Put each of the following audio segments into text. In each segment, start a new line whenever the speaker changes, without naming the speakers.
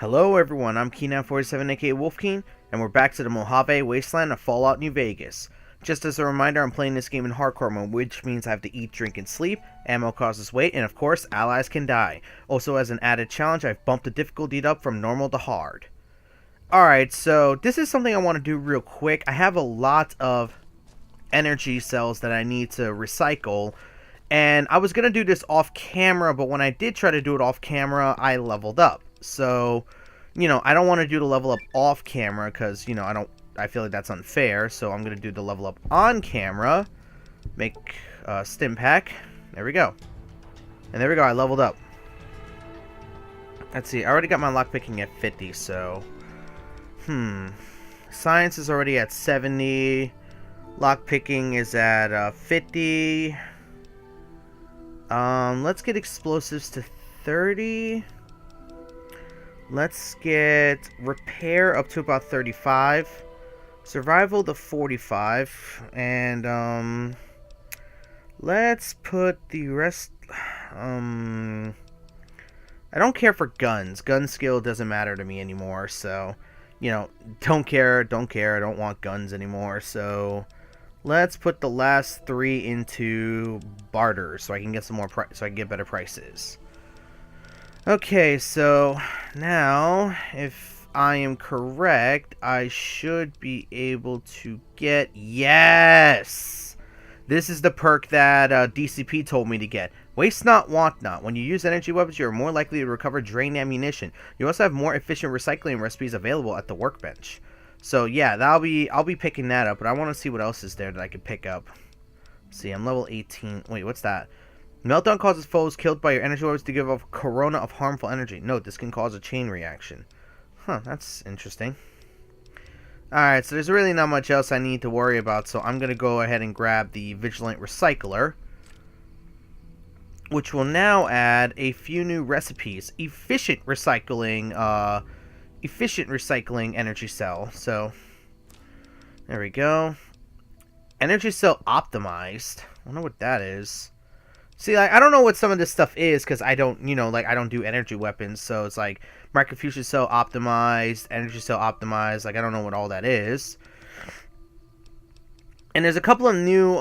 Hello everyone, I'm Keen947 aka Wolfkeen, and we're back to the Mojave Wasteland of Fallout New Vegas. Just as a reminder, I'm playing this game in hardcore mode, which means I have to eat, drink, and sleep, ammo causes weight, and of course, allies can die. Also, as an added challenge, I've bumped the difficulty up from normal to hard. Alright, so this is something I want to do real quick. I have a lot of energy cells that I need to recycle, and I was going to do this off camera, but when I did try to do it off camera, I leveled up. So, I don't want to do the level up off camera because, I feel like that's unfair. So I'm going to do the level up on camera. Make a stim pack. There we go. And there we go. I leveled up. Let's see. I already got my lockpicking at 50, so. Science is already at 70. Lockpicking is at 50. Let's get explosives to 30. Let's get repair up to about 35, survival to 45, and let's put the rest. I don't care for guns. Gun skill doesn't matter to me anymore. So, don't care. I don't want guns anymore. So, let's put the last 3 into barter, so I can get some more so I can get better prices. Okay, so now, if I am correct, I should be able to get... Yes! This is the perk that DCP told me to get. Waste not, want not. When you use energy weapons, you are more likely to recover drained ammunition. You also have more efficient recycling recipes available at the workbench. So yeah, I'll be picking that up, but I want to see what else is there that I can pick up. Let's see, I'm level 18. Wait, what's that? Meltdown causes foes killed by your energy weapons to give off a corona of harmful energy. Note, this can cause a chain reaction. Huh, that's interesting. Alright, so there's really not much else I need to worry about, so I'm going to go ahead and grab the Vigilant Recycler, which will now add a few new recipes. Efficient recycling energy cell. So, there we go. Energy cell optimized. I wonder what that is. See, I don't know what some of this stuff is because I don't, I don't do energy weapons. So it's like microfusion cell optimized, energy cell optimized. I don't know what all that is. And there's a couple of new,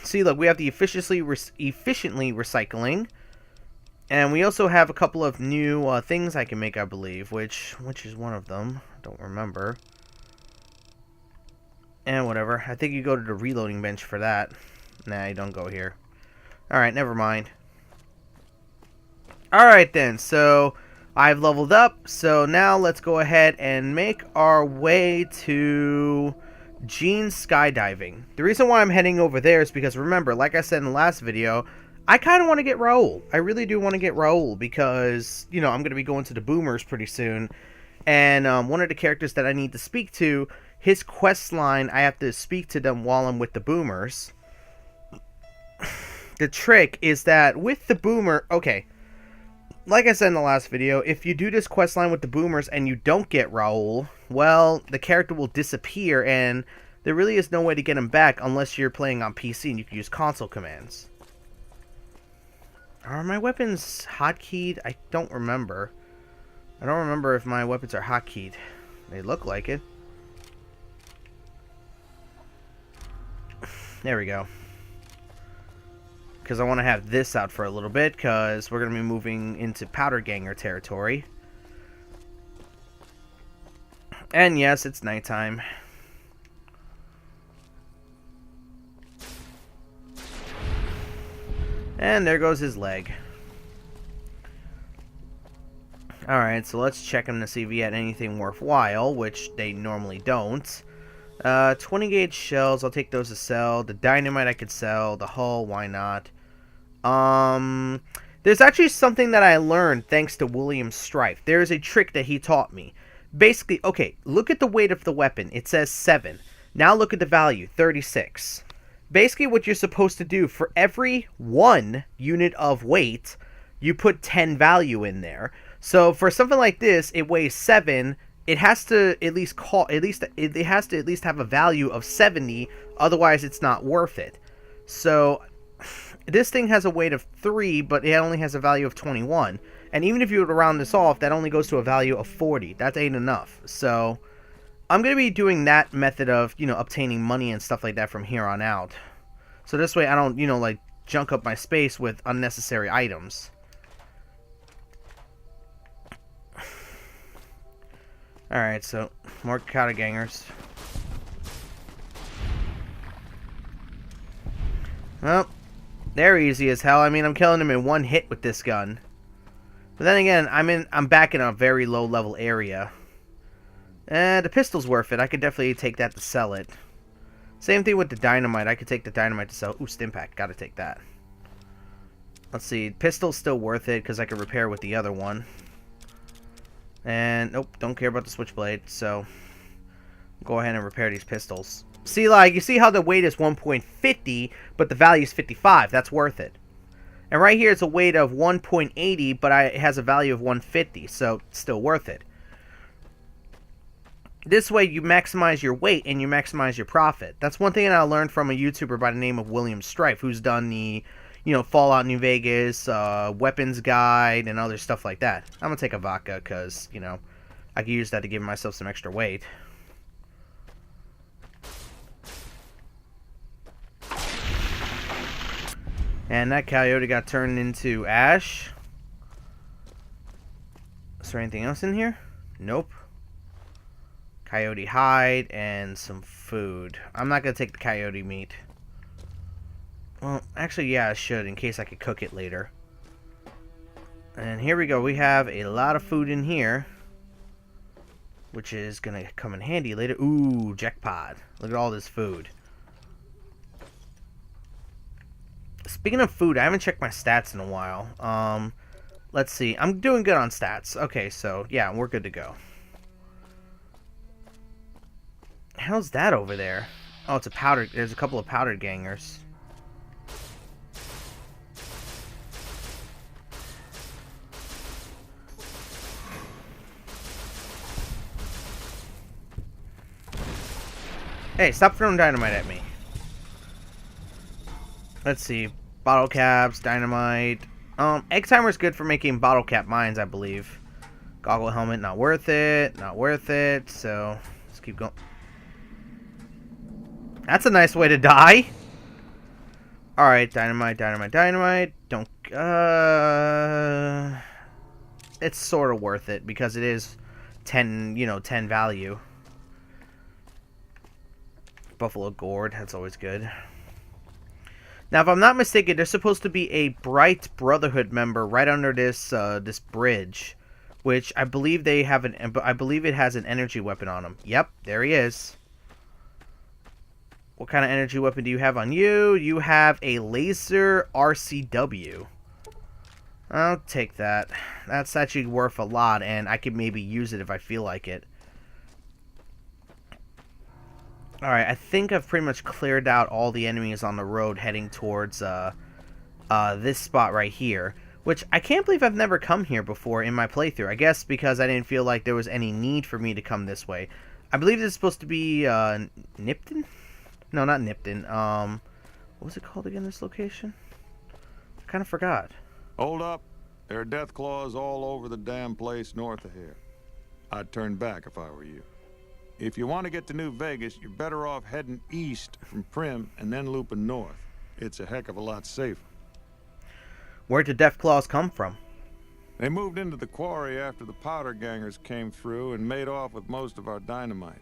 see, look, we have the efficiently recycling. And we also have a couple of new things I can make, I believe. Which is one of them? I don't remember. And whatever. I think you go to the reloading bench for that. Nah, you don't go here. Alright, never mind. Alright then, so I've leveled up. So now let's go ahead and make our way to Gene's skydiving. The reason why I'm heading over there is because, remember, like I said in the last video, I kind of want to get Raul. I really do want to get Raul because, I'm going to be going to the Boomers pretty soon. And one of the characters that I need to speak to, his quest line, I have to speak to them while I'm with the Boomers. The trick is that with the Boomer... Okay, like I said in the last video, if you do this quest line with the Boomers and you don't get Raul, well, the character will disappear and there really is no way to get him back unless you're playing on PC and you can use console commands. Are my weapons hotkeyed? I don't remember. I don't remember if my weapons are hotkeyed. They look like it. There we go. Because I want to have this out for a little bit, because we're going to be moving into Powder Ganger territory. And yes, it's nighttime. And there goes his leg. Alright, so let's check him to see if he had anything worthwhile, which they normally don't. 20 gauge shells, I'll take those to sell. The dynamite I could sell. The hull, why not? There's actually something that I learned thanks to William Strife. There's a trick that he taught me. Basically, okay, look at the weight of the weapon. It says 7. Now look at the value, 36. Basically what you're supposed to do, for every 1 unit of weight, you put 10 value in there. So for something like this, it weighs 7. It has to at least have a value of 70, otherwise it's not worth it. So this thing has a weight of 3, but it only has a value of 21. And even if you were to round this off, that only goes to a value of 40. That ain't enough. So I'm going to be doing that method of, obtaining money and stuff like that from here on out. So this way I don't, like, junk up my space with unnecessary items. Alright, so more Kata gangers. Well, they're easy as hell. I mean, I'm killing them in one hit with this gun. But then again, I'm back in a very low level area. The pistol's worth it. I could definitely take that to sell it. Same thing with the dynamite. I could take the dynamite to sell. Ooh, Stimpack. Gotta take that. Let's see. Pistol's still worth it because I can repair with the other one. And, nope, don't care about the switchblade. So, go ahead and repair these pistols. See, like, you see how the weight is 1.50, but the value is 55. That's worth it. And right here it's a weight of 1.80, but it has a value of 150, so it's still worth it. This way you maximize your weight and you maximize your profit. That's one thing that I learned from a YouTuber by the name of William Strife, who's done the, Fallout New Vegas, weapons guide, and other stuff like that. I'm going to take a vodka because, I could use that to give myself some extra weight. And that coyote got turned into ash. Is there anything else in here? Nope. Coyote hide and some food. I'm not going to take the coyote meat. Well, actually, yeah, I should in case I could cook it later. And here we go. We have a lot of food in here, which is going to come in handy later. Ooh, jackpot. Look at all this food. Speaking of food, I haven't checked my stats in a while. Let's see. I'm doing good on stats. Okay, so, yeah, we're good to go. How's that over there? Oh, it's a powder. There's a couple of powdered gangers. Hey, stop throwing dynamite at me. Let's see. Bottle caps, dynamite. Egg timer is good for making bottle cap mines, I believe. Goggle helmet, not worth it. Not worth it. So, let's keep going. That's a nice way to die. Alright, dynamite, dynamite, dynamite. Don't, it's sort of worth it because it is 10, 10 value. Buffalo gourd, that's always good. Now, if I'm not mistaken, there's supposed to be a Bright Brotherhood member right under this this bridge, which I believe they have I believe it has an energy weapon on him. Yep, there he is. What kind of energy weapon do you have on you? You have a laser RCW. I'll take that. That's actually worth a lot, and I could maybe use it if I feel like it. Alright, I think I've pretty much cleared out all the enemies on the road heading towards this spot right here. Which, I can't believe I've never come here before in my playthrough. I guess because I didn't feel like there was any need for me to come this way. I believe this is supposed to be, Nipton? No, not Nipton. What was it called again, this location? I kind of forgot.
Hold up. There are death claws all over the damn place north of here. I'd turn back if I were you. If you want to get to New Vegas, you're better off heading east from Prim and then looping north. It's a heck of a lot safer.
Where'd the death claws come from?
They moved into the quarry after the powder gangers came through and made off with most of our dynamite.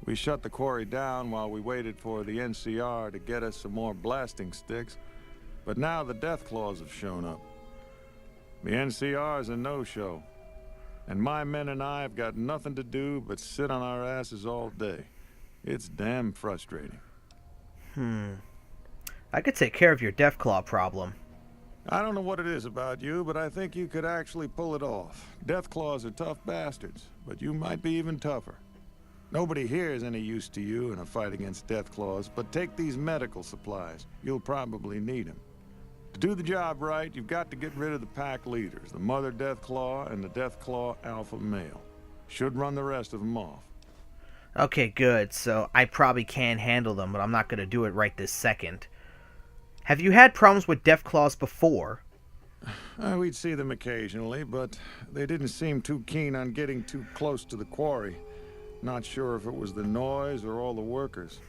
We shut the quarry down while we waited for the NCR to get us some more blasting sticks, but now the death claws have shown up. The NCR's a no-show, and my men and I have got nothing to do but sit on our asses all day. It's damn frustrating.
I could take care of your Deathclaw problem.
I don't know what it is about you, but I think you could actually pull it off. Deathclaws are tough bastards, but you might be even tougher. Nobody here is any use to you in a fight against Deathclaws, but take these medical supplies. You'll probably need them. To do the job right, you've got to get rid of the pack leaders, the Mother Deathclaw and the Deathclaw Alpha Male. Should run the rest of them off.
Okay, good. So I probably can handle them, but I'm not going to do it right this second. Have you had problems with Deathclaws before?
We'd see them occasionally, but they didn't seem too keen on getting too close to the quarry. Not sure if it was the noise or all the workers.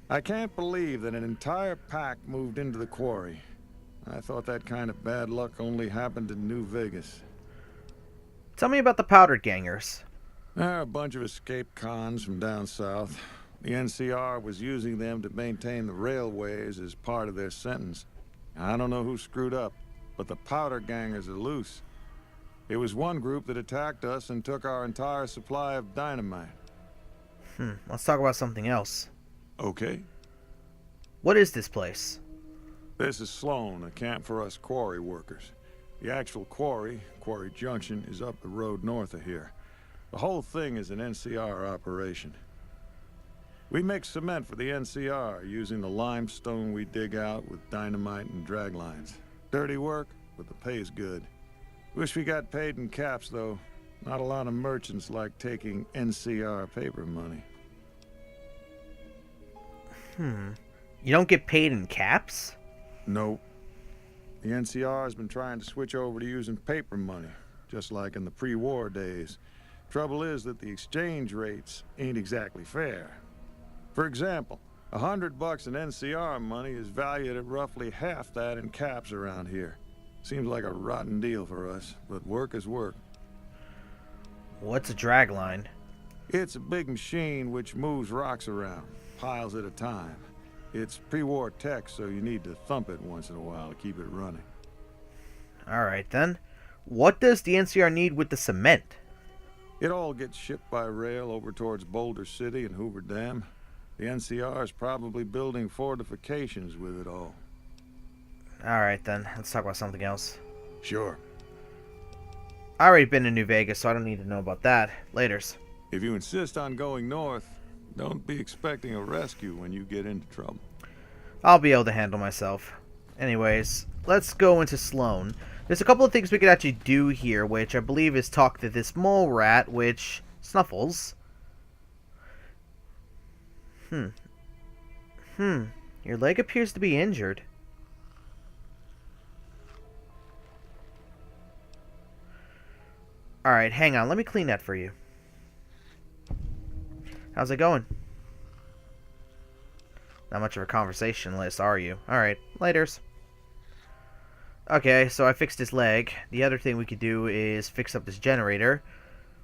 I can't believe that an entire pack moved into the quarry. I thought that kind of bad luck only happened in New Vegas.
Tell me about the powdered gangers.
They're a bunch of escaped cons from down south. The NCR was using them to maintain the railways as part of their sentence. I don't know who screwed up, but the powder gangers are loose. It was one group that attacked us and took our entire supply of dynamite.
Let's talk about something else.
Okay.
What is this place?
This is Sloan, a camp for us quarry workers. The actual quarry, Quarry Junction, is up the road north of here. The whole thing is an NCR operation. We make cement for the NCR using the limestone we dig out with dynamite and drag lines. Dirty work, but the pay's good. Wish we got paid in caps, though. Not a lot of merchants like taking NCR paper money.
You don't get paid in caps?
Nope. The NCR has been trying to switch over to using paper money, just like in the pre-war days. Trouble is that the exchange rates ain't exactly fair. For example, $100 in NCR money is valued at roughly half that in caps around here. Seems like a rotten deal for us, but work is work.
What's a drag line?
It's a big machine which moves rocks around, piles at a time. It's pre-war tech, so you need to thump it once in a while to keep it running.
Alright then. What does the NCR need with the cement?
It all gets shipped by rail over towards Boulder City and Hoover Dam. The NCR is probably building fortifications with it all.
Alright then, let's talk about something else.
Sure.
I already been to New Vegas, so I don't need to know about that. Laters.
If you insist on going north, don't be expecting a rescue when you get into trouble.
I'll be able to handle myself. Anyways, let's go into Sloan. There's a couple of things we could actually do here, which I believe is talk to this mole rat, which snuffles. Your leg appears to be injured. Alright, hang on. Let me clean that for you. How's it going? Not much of a conversationalist, are you? Alright, laters. Okay, so I fixed his leg. The other thing we could do is fix up this generator,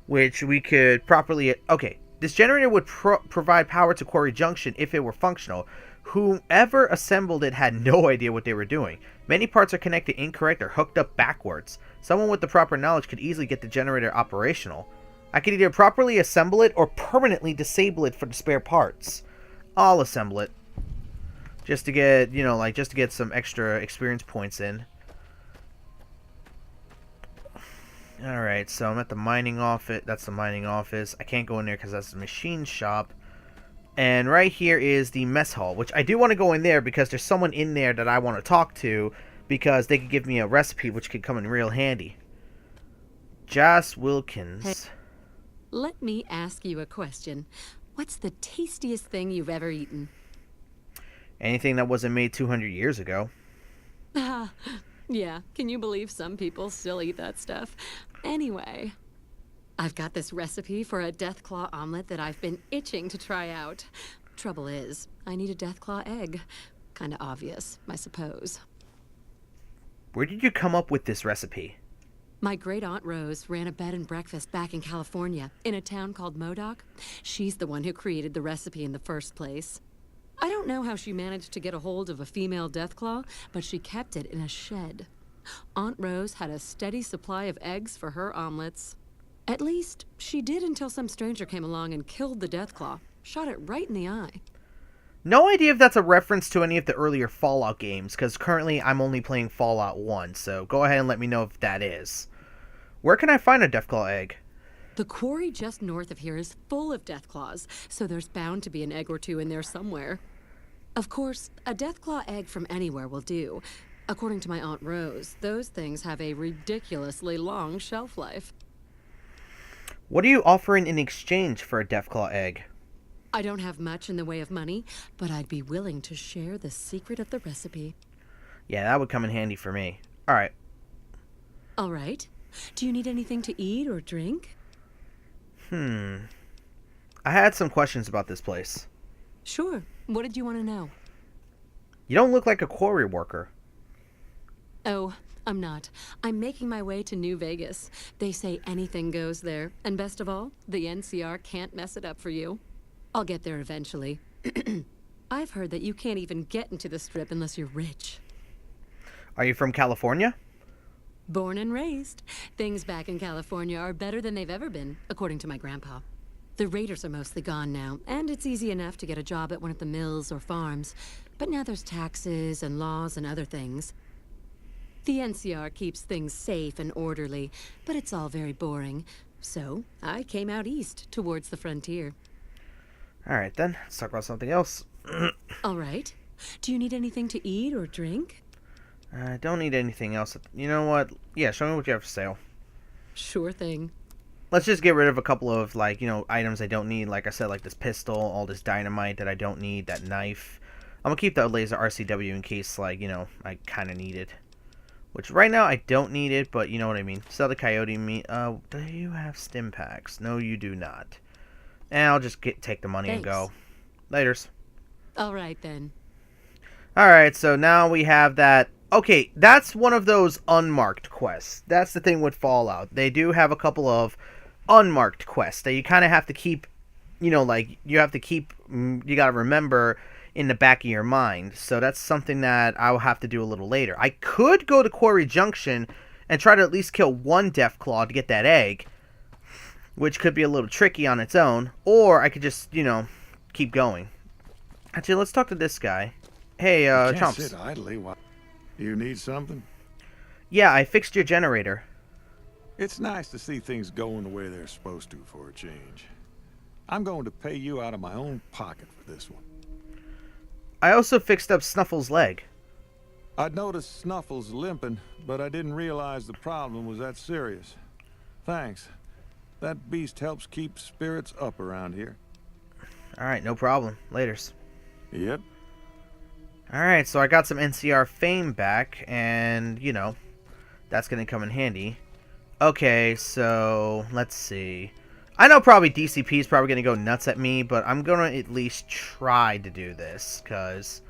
which we could properly... Okay, this generator would provide power to Quarry Junction if it were functional. Whoever assembled it had no idea what they were doing. Many parts are connected incorrect or hooked up backwards. Someone with the proper knowledge could easily get the generator operational. I could either properly assemble it or permanently disable it for the spare parts. I'll assemble it. Just to get, you know, just to get some extra experience points in. Alright, so I'm at the mining office. That's the mining office. I can't go in there because that's the machine shop. And right here is the mess hall, which I do want to go in there because there's someone in there that I want to talk to because they could give me a recipe which could come in real handy. Joss Wilkins.
Hey, let me ask you a question. What's the tastiest thing you've ever eaten?
Anything that wasn't made 200 years ago.
Yeah, can you believe some people still eat that stuff? Anyway, I've got this recipe for a Deathclaw omelet that I've been itching to try out. Trouble is, I need a Deathclaw egg. Kinda obvious, I suppose.
Where did you come up with this recipe?
My great-aunt Rose ran a bed and breakfast back in California, in a town called Modoc. She's the one who created the recipe in the first place. I don't know how she managed to get a hold of a female Deathclaw, but she kept it in a shed. Aunt Rose had a steady supply of eggs for her omelets. At least, she did until some stranger came along and killed the Deathclaw. Shot it right in the eye.
No idea if that's a reference to any of the earlier Fallout games, because currently I'm only playing Fallout 1, so go ahead and let me know if that is. Where can I find a Deathclaw egg?
The quarry just north of here is full of Deathclaws, so there's bound to be an egg or two in there somewhere. Of course, a Deathclaw egg from anywhere will do. According to my Aunt Rose, those things have a ridiculously long shelf life.
What are you offering in exchange for a Deathclaw egg?
I don't have much in the way of money, but I'd be willing to share the secret of the recipe.
Yeah, that would come in handy for me. Alright,
All right. Do you need anything to eat or drink?
I had some questions about this place.
Sure. What did you want to know?
You don't look like a quarry worker.
Oh, I'm not. I'm making my way to New Vegas. They say anything goes there. And best of all, the NCR can't mess it up for you. I'll get there eventually. I've heard that you can't even get into the Strip unless you're rich.
Are you from California?
Born and raised. Things back in California are better than they've ever been, according to my grandpa. The raiders are mostly gone now, and it's easy enough to get a job at one of the mills or farms. But now there's taxes and laws and other things. The NCR keeps things safe and orderly, but it's all very boring. So, I came out east, towards the frontier.
Alright then, let's talk about something else.
All right. Do you need anything to eat or drink?
I don't need anything else. You know what? Yeah, show me what you have for sale.
Sure thing.
Let's just get rid of a couple of, items I don't need. Like I said, like this pistol, all this dynamite that I don't need, that knife. I'm gonna keep the laser RCW in case, I kind of need it. Which, right now, I don't need it, but you know what I mean. Sell the coyote meat. Do you have stim packs? No, you do not. And I'll just take the money and go. Laters.
All right, then.
Alright, so now we have that. Okay, that's one of those unmarked quests. That's the thing with Fallout. They do have a couple of unmarked quests that you kind of have to keep, you gotta remember in the back of your mind. So that's something that I'll have to do a little later. I could go to Quarry Junction and try to at least kill one Deathclaw to get that egg, which could be a little tricky on its own. Or I could just, keep going. Actually, let's talk to this guy. Hey,
You can't
Chomps.
sit idly. You need something?
Yeah, I fixed your generator.
It's nice to see things going the way they're supposed to for a change. I'm going to pay you out of my own pocket for this one.
I also fixed up Snuffle's leg.
I'd noticed Snuffles limping, but I didn't realize the problem was that serious. Thanks. That beast helps keep spirits up around here.
Alright, no problem. Laters.
Yep.
Alright, so I got some NCR fame back, and, that's gonna come in handy. Okay, so, let's see. I know probably DCP is probably gonna go nuts at me, but I'm gonna at least try to do this, because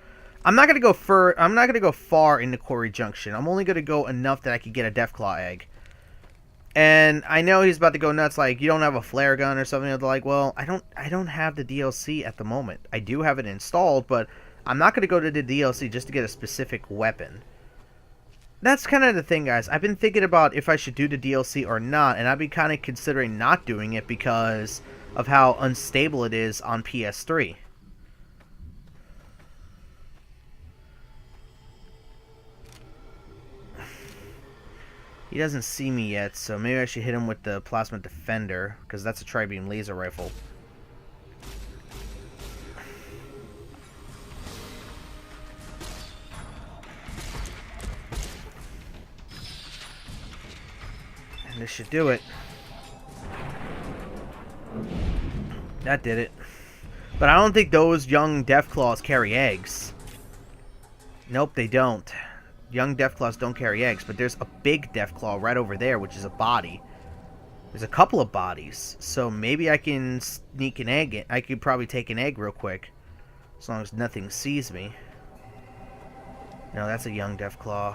I'm not gonna go far into Quarry Junction. I'm only gonna go enough that I could get a Deathclaw egg. And I know he's about to go nuts, like, you don't have a flare gun or something. They're like, well, I don't have the DLC at the moment. I do have it installed, but I'm not going to go to the DLC just to get a specific weapon. That's kind of the thing, guys. I've been thinking about if I should do the DLC or not, and I've been kind of considering not doing it because of how unstable it is on PS3. He doesn't see me yet, so maybe I should hit him with the Plasma Defender, because that's a tri-beam laser rifle. And this should do it. That did it. But I don't think those young Deathclaws carry eggs. Nope, they don't. Young Deathclaws don't carry eggs, but there's a big Deathclaw right over there, which is a body. There's a couple of bodies, so maybe I can sneak an egg in. I could probably take an egg real quick, as long as nothing sees me. No, that's a young Deathclaw.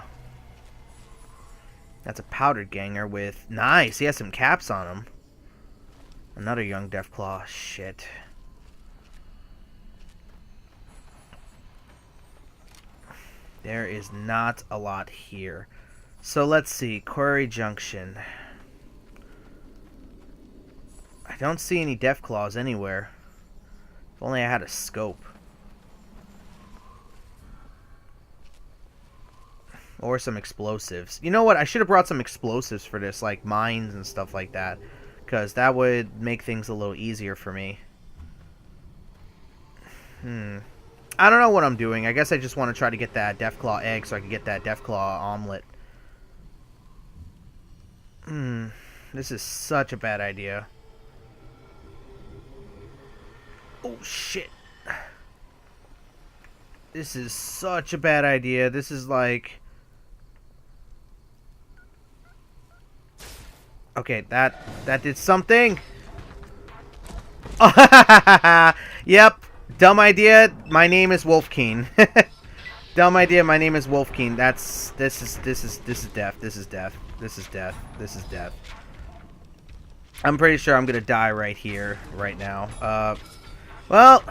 That's a powdered ganger with... Nice, he has some caps on him. Another young Deathclaw. Shit. There is not a lot here. So let's see. Quarry Junction. I don't see any Deathclaws anywhere. If only I had a scope. Or some explosives. You know what? I should have brought some explosives for this, like mines and stuff like that. Because that would make things a little easier for me. I don't know what I'm doing. I guess I just want to try to get that Deathclaw egg so I can get that Deathclaw omelet. This is such a bad idea. Oh, shit. This is such a bad idea. This is like... Okay, that did something. Yep. Dumb idea. My name is Wolfkeen. Dumb idea. My name is Wolfkeen. This is death. This is death. This is death. This is death. I'm pretty sure I'm gonna die right here, right now. Well,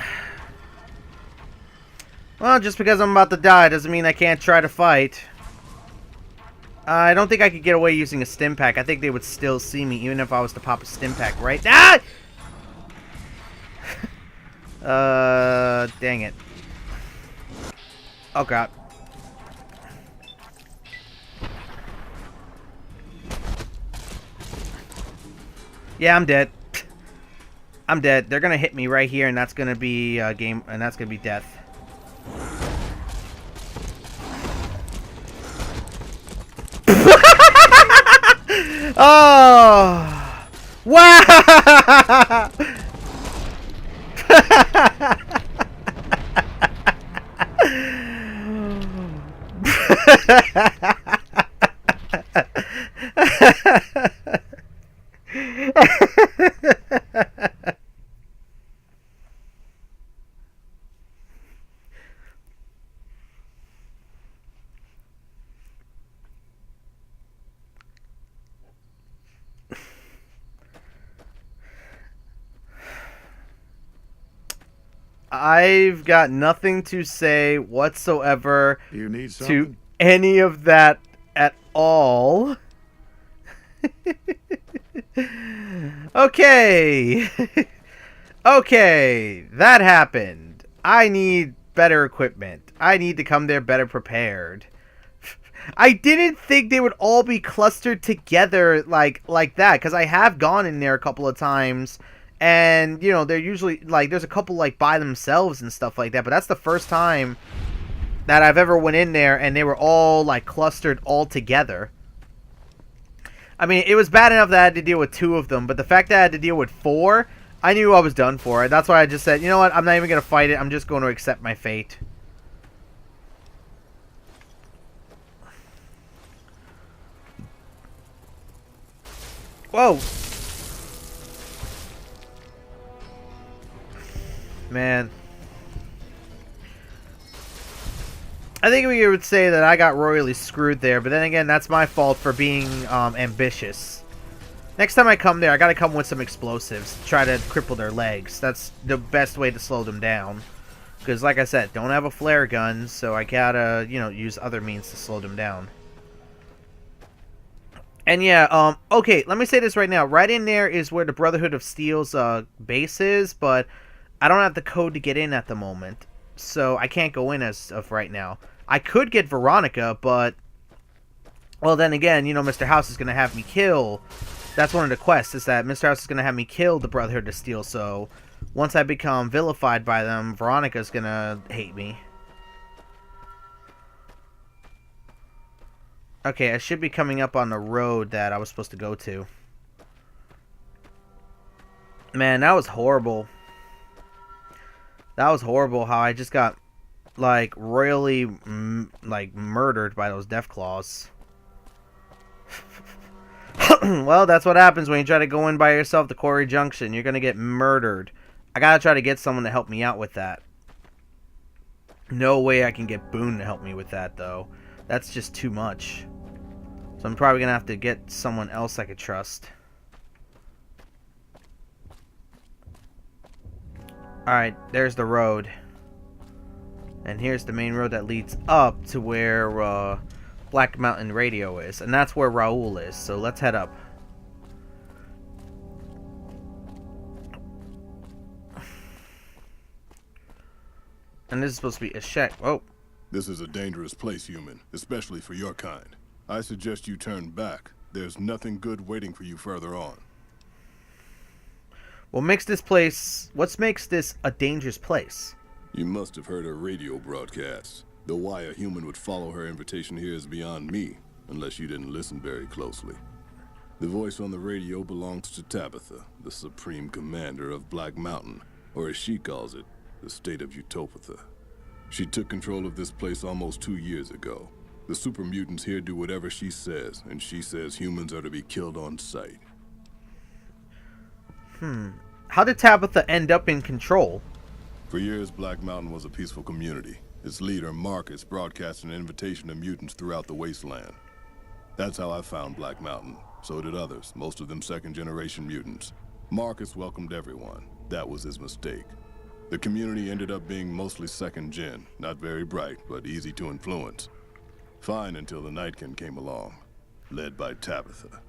just because I'm about to die doesn't mean I can't try to fight. I don't think I could get away using a stim pack. I think they would still see me, even if I was to pop a stim pack right now. Dang it. Oh, God. Yeah, I'm dead. I'm dead. They're gonna hit me right here, and that's gonna be game, and that's gonna be death. Oh! Wow! I've got nothing to say whatsoever
You need
to
something?
any of that at all. Okay. Okay, that happened. I need better equipment. I need to come there better prepared. I didn't think they would all be clustered together like that, because I have gone in there a couple of times, and you know, they're usually like, there's a couple like by themselves and stuff like that, but that's the first time that I've ever went in there and they were all like clustered all together. I mean, it was bad enough that I had to deal with 2 of them, but the fact that I had to deal with 4, I knew I was done for it. That's why I just said, you know what, I'm not even going to fight it. I'm just going to accept my fate. Whoa! Man. I think we would say that I got royally screwed there, but then again, that's my fault for being ambitious. Next time I come there, I gotta come with some explosives to try to cripple their legs. That's the best way to slow them down. Because, like I said, don't have a flare gun, so I gotta, you know, use other means to slow them down. And yeah, okay, let me say this right now. Right in there is where the Brotherhood of Steel's base is, but I don't have the code to get in at the moment. So I can't go in as of right now. I could get Veronica, but, well, then again, you know, Mr. House is going to have me kill. That's one of the quests, is that Mr. House is going to have me kill the Brotherhood of Steel, so once I become vilified by them, Veronica's going to hate me. Okay, I should be coming up on the road that I was supposed to go to. Man, that was horrible. That was horrible how I just got, like, royally, like, murdered by those Deathclaws. Well, that's what happens when you try to go in by yourself to Quarry Junction. You're gonna get murdered. I gotta try to get someone to help me out with that. No way I can get Boone to help me with that, though. That's just too much. So I'm probably gonna have to get someone else I could trust. Alright, there's the road. And here's the main road that leads up to where Black Mountain Radio is. And that's where Raoul is, so let's head up. And this is supposed to be a shack. Oh.
This is a dangerous place, human, especially for your kind. I suggest you turn back. There's nothing good waiting for you further on.
What makes this a dangerous place?
You must have heard her radio broadcasts. Though why a human would follow her invitation here is beyond me, unless you didn't listen very closely. The voice on the radio belongs to Tabitha, the supreme commander of Black Mountain, or as she calls it, the state of Utopatha. She took control of this place almost 2 years ago. The super mutants here do whatever she says, and she says humans are to be killed on sight.
How did Tabitha end up in control?
For years, Black Mountain was a peaceful community. Its leader, Marcus, broadcast an invitation to mutants throughout the wasteland. That's how I found Black Mountain. So did others, most of them second-generation mutants. Marcus welcomed everyone. That was his mistake. The community ended up being mostly second-gen, not very bright, but easy to influence. Fine until the Nightkin came along, led by Tabitha.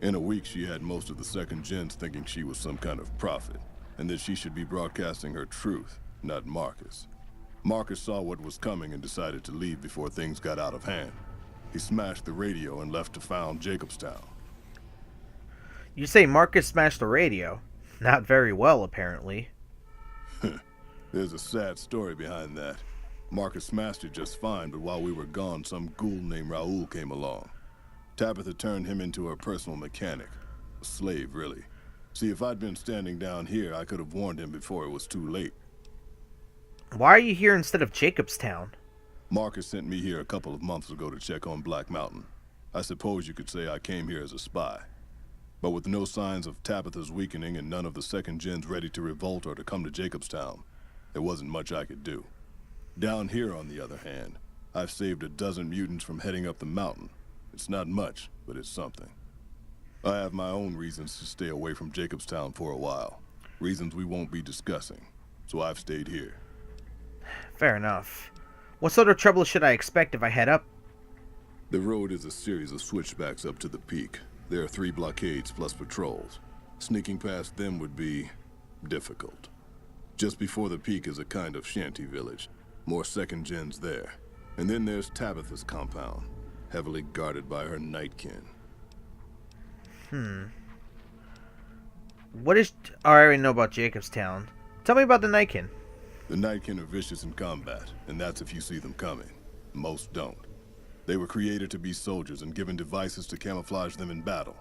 In a week, she had most of the second-gens thinking she was some kind of prophet, and that she should be broadcasting her truth, not Marcus. Marcus saw what was coming and decided to leave before things got out of hand. He smashed the radio and left to found Jacobstown.
You say Marcus smashed the radio. Not very well, apparently.
There's a sad story behind that. Marcus smashed it just fine, but while we were gone, some ghoul named Raoul came along. Tabitha turned him into her personal mechanic. A slave, really. See, if I'd been standing down here, I could have warned him before it was too late.
Why are you here instead of Jacobstown?
Marcus sent me here a couple of months ago to check on Black Mountain. I suppose you could say I came here as a spy. But with no signs of Tabitha's weakening and none of the second gens ready to revolt or to come to Jacobstown, there wasn't much I could do. Down here, on the other hand, I've saved a dozen mutants from heading up the mountain. It's not much, but it's something. I have my own reasons to stay away from Jacobstown for a while. Reasons we won't be discussing. So I've stayed here.
Fair enough. What sort of trouble should I expect if I head up?
The road is a series of switchbacks up to the peak. There are 3 blockades plus patrols. Sneaking past them would be difficult. Just before the peak is a kind of shanty village. More second gens there. And then there's Tabitha's compound, heavily guarded by her Nightkin.
What is... Oh, I already know about Jacobstown. Tell me about the Nightkin.
The Nightkin are vicious in combat, and that's if you see them coming. Most don't. They were created to be soldiers and given devices to camouflage them in battle.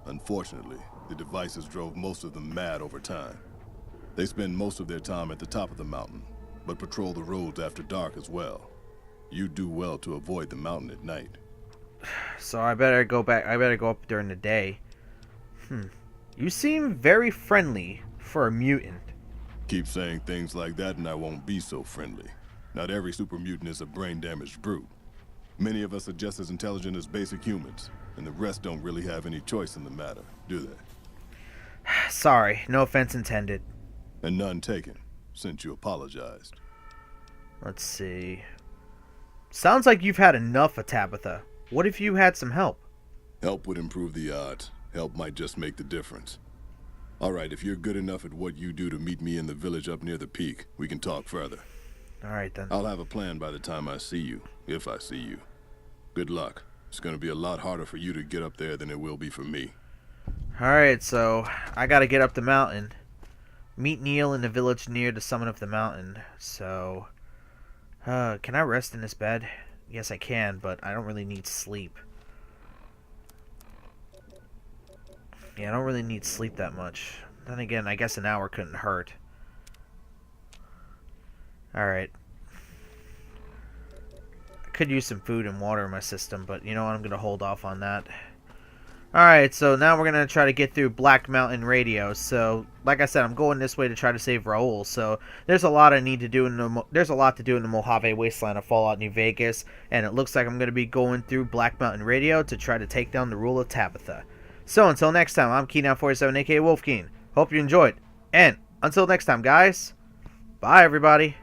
Unfortunately, the devices drove most of them mad over time. They spend most of their time at the top of the mountain, but patrol the roads after dark as well. You do well to avoid the mountain at night.
So I better go back. I better go up during the day. You seem very friendly for a mutant.
Keep saying things like that and I won't be so friendly. Not every super mutant is a brain-damaged brute. Many of us are just as intelligent as basic humans, and the rest don't really have any choice in the matter, do they?
Sorry, no offense intended.
And none taken, since you apologized.
Let's see. Sounds like you've had enough of Tabitha. What if you had some help?
Help would improve the odds. Help might just make the difference. Alright, if you're good enough at what you do to meet me in the village up near the peak, we can talk further.
Alright then.
I'll have a plan by the time I see you, if I see you. Good luck. It's gonna be a lot harder for you to get up there than it will be for me.
Alright, so I gotta get up the mountain. Meet Neil in the village near the summit of the mountain. So, can I rest in this bed? Yes, I can, but I don't really need sleep. Yeah, I don't really need sleep that much. Then again, I guess an hour couldn't hurt. Alright. I could use some food and water in my system, but you know what? I'm going to hold off on that. Alright, so now we're going to try to get through Black Mountain Radio. So, like I said, I'm going this way to try to save Raoul. So, there's a lot I need to do in the there's a lot to do in the Mojave Wasteland of Fallout New Vegas, and it looks like I'm going to be going through Black Mountain Radio to try to take down the rule of Tabitha. So, until next time, I'm Keen947, aka Wolfkeen. Hope you enjoyed. And until next time, guys. Bye, everybody.